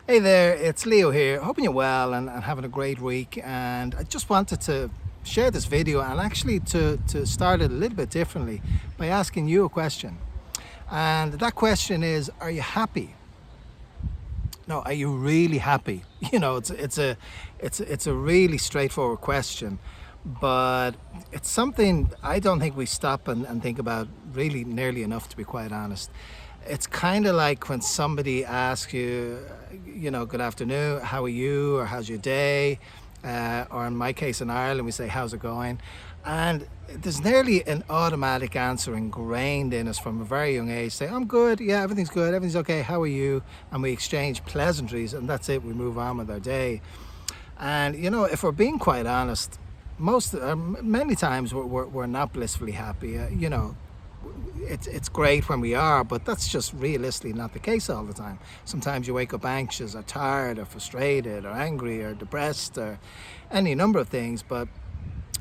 Hey there, it's Leo here. Hoping you're well and having a great week. And I just wanted to share this video and actually to start it a little bit differently by asking you a question. And that question is, are you happy? No, are you really happy? It's a really straightforward question, but it's something I don't think we stop and think about really nearly enough, to be quite honest. It's kind of like when somebody asks you, good afternoon, how are you, or how's your day? Or in my case in Ireland, we say, how's it going? And there's nearly an automatic answer ingrained in us from a very young age. Say, I'm good, yeah, everything's good, everything's okay, how are you? And we exchange pleasantries, and that's it, we move on with our day. And if we're being quite honest, many times we're not blissfully happy. It's great when we are, but that's just realistically not the case all the time. Sometimes you wake up anxious or tired or frustrated or angry or depressed or any number of things, but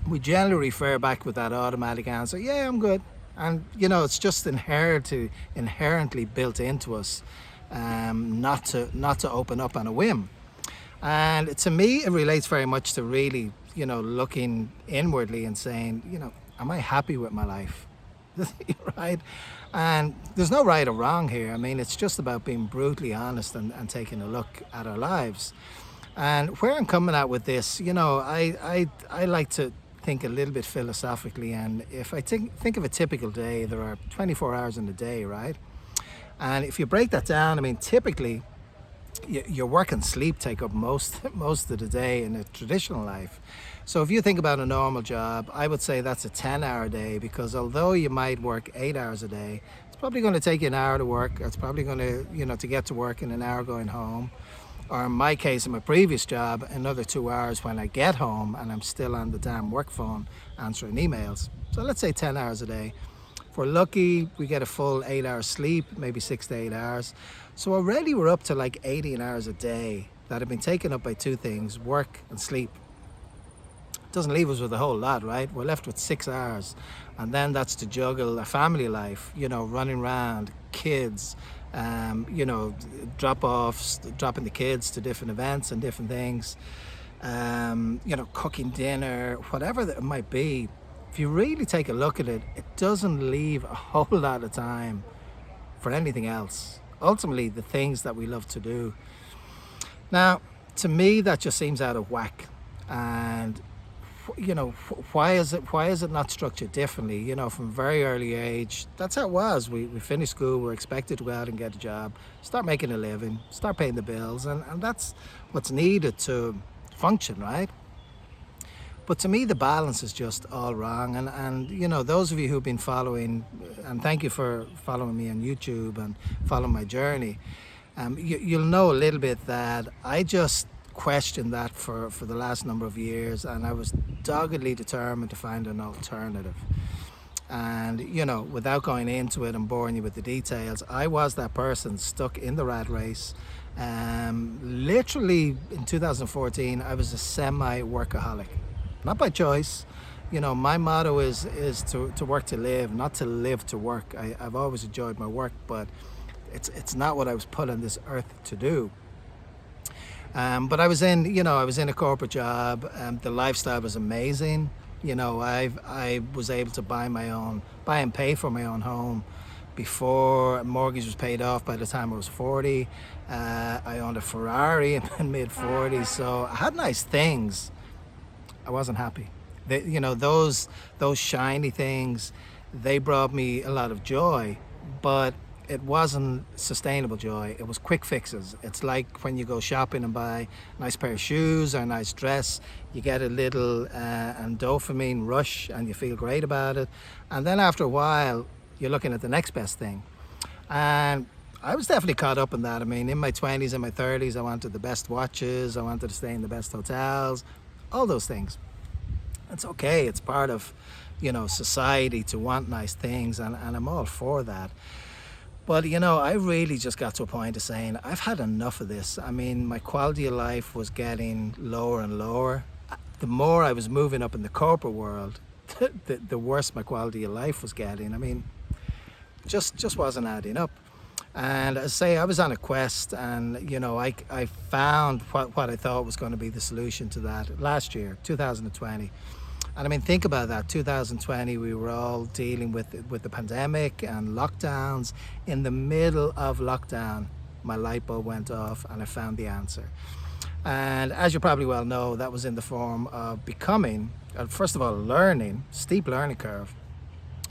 we generally refer back with that automatic answer, yeah, I'm good. And it's just inherently built into us, not to open up on a whim. And to me, it relates very much to really, looking inwardly and saying, am I happy with my life? Right? And there's no right or wrong here. I mean, it's just about being brutally honest and taking a look at our lives. And where I'm coming at with this, I like to think a little bit philosophically. And if I think of a typical day, there are 24 hours in a day, right? And if you break that down, I mean, typically your work and sleep take up most of the day in a traditional life. So if you think about a normal job, I would say that's a 10-hour day, because although you might work 8 hours a day, it's probably going to take you an hour to work. It's probably going to, to get to work in an hour going home. Or in my case, in my previous job, another 2 hours when I get home and I'm still on the damn work phone answering emails. So let's say 10 hours a day. If we're lucky, we get a full 8 hours sleep, maybe 6 to 8 hours. So already we're up to like 18 hours a day that have been taken up by two things, work and sleep. Doesn't leave us with a whole lot, right? We're left with 6 hours, and then that's to juggle a family life, running around, kids, drop-offs, dropping the kids to different events and different things, cooking dinner, whatever it might be. If you really take a look at it, it doesn't leave a whole lot of time for anything else. Ultimately, the things that we love to do. Now, to me, that just seems out of whack. And why is it not structured differently? From a very early age, that's how it was. We finished school, we're expected to go out and get a job, start making a living, start paying the bills, and that's what's needed to function, right? But to me, the balance is just all wrong. And those of you who've been following, and thank you for following me on YouTube and following my journey, you'll know a little bit that I just questioned that for the last number of years, and I was doggedly determined to find an alternative. And without going into it and boring you with the details, I was that person stuck in the rat race. Literally in 2014, I was a semi-workaholic, not by choice. My motto is to work to live, not to live to work. I've always enjoyed my work, but it's not what I was put on this earth to do. But I was in a corporate job. The lifestyle was amazing. I was able to buy and pay for my own home before a mortgage was paid off by the time I was 40. I owned a Ferrari in mid 40s, so I had nice things. I wasn't happy. Those shiny things, they brought me a lot of joy, but it wasn't sustainable joy. It was quick fixes. It's like when you go shopping and buy a nice pair of shoes or a nice dress, you get a little dopamine rush and you feel great about it. And then after a while, you're looking at the next best thing. And I was definitely caught up in that. I mean, in my 20s and my 30s, I wanted the best watches. I wanted to stay in the best hotels, all those things. It's okay. It's part of, society to want nice things. And I'm all for that. But I really just got to a point of saying, I've had enough of this. I mean, my quality of life was getting lower and lower. The more I was moving up in the corporate world, the worse my quality of life was getting. I mean, just wasn't adding up. And as I say, I was on a quest, and I found what I thought was going to be the solution to that last year, 2020. And I mean, think about that. 2020, we were all dealing with the pandemic and lockdowns. In the middle of lockdown, my light bulb went off, and I found the answer. And as you probably well know, that was in the form of becoming, first of all, learning, steep learning curve,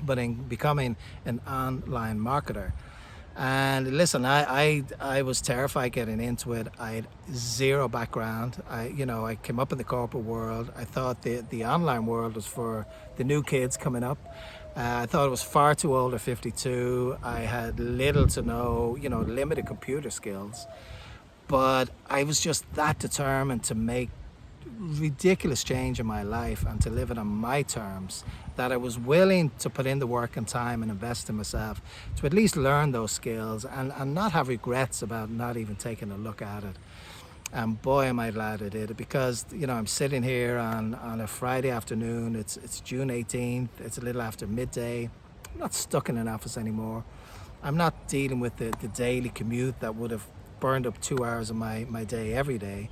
but in becoming an online marketer. And listen, I was terrified getting into it. I had zero background. I came up in the corporate world. I thought the online world was for the new kids coming up. I thought it was far too old at 52. I had little to no, limited computer skills. But I was just that determined to make ridiculous change in my life and to live it on my terms, that I was willing to put in the work and time and invest in myself to at least learn those skills and not have regrets about not even taking a look at it. And boy, am I glad I did it, because I'm sitting here on a Friday afternoon. It's June 18th. It's a little after midday. I'm not stuck in an office anymore. I'm not dealing with the daily commute that would have burned up 2 hours of my day every day.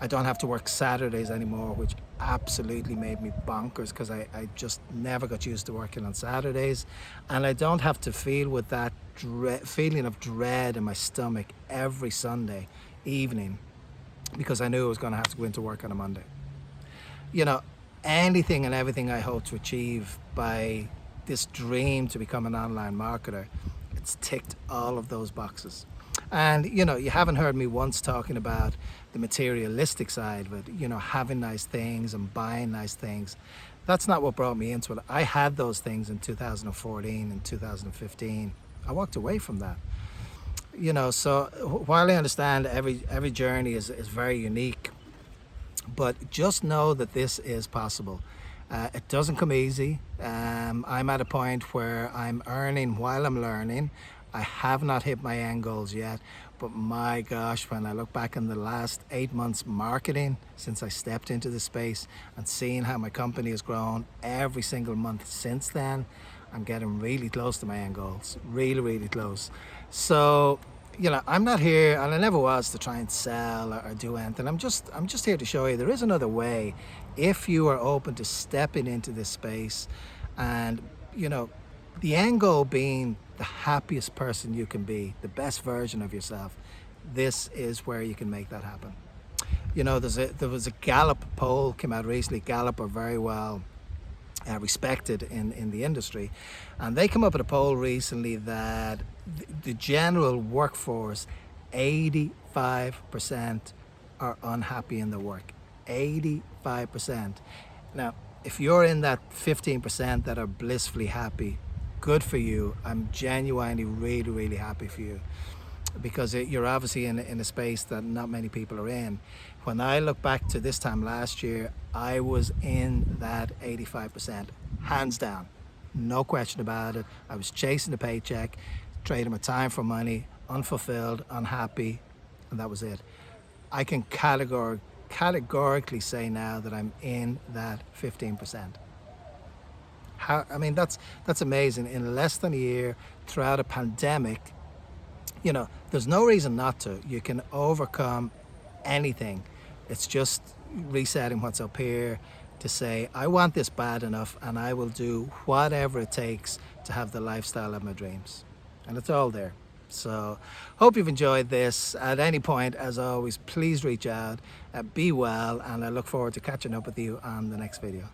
I don't have to work Saturdays anymore, which absolutely made me bonkers, because I just never got used to working on Saturdays. And I don't have to feel with that feeling of dread in my stomach every Sunday evening, because I knew I was going to have to go into work on a Monday. Anything and everything I hope to achieve by this dream to become an online marketer, it's ticked all of those boxes. And you haven't heard me once talking about the materialistic side of it, having nice things and buying nice things. That's not what brought me into it. I had those things in 2014 and 2015. I walked away from that. So while I understand every journey is very unique, but just know that this is possible. It doesn't come easy. I'm at a point where I'm earning while I'm learning. I have not hit my end goals yet, but my gosh, when I look back in the last 8 months marketing since I stepped into the space and seeing how my company has grown every single month since then, I'm getting really close to my end goals, really, really close. So, I'm not here, and I never was, to try and sell or do anything. I'm just here to show you there is another way if you are open to stepping into this space. And the end goal being the happiest person you can be, the best version of yourself. This is where you can make that happen. There was a Gallup poll came out recently. Gallup are very well respected in the industry, and they come up with a poll recently that the general workforce, 85% are unhappy in their work. 85%. Now, if you're in that 15% that are blissfully happy, good for you. I'm genuinely really, really happy for you, because you're obviously in a space that not many people are in. When I look back to this time last year, I was in that 85%, hands down, no question about it. I was chasing a paycheck, trading my time for money, unfulfilled, unhappy, and that was it. I can categorically say now that I'm in that 15%. That's amazing. In less than a year, throughout a pandemic, there's no reason not to. You can overcome anything. It's just resetting what's up here to say, I want this bad enough, and I will do whatever it takes to have the lifestyle of my dreams. And it's all there. So hope you've enjoyed this. At any point, as always, please reach out, be well, and I look forward to catching up with you on the next video.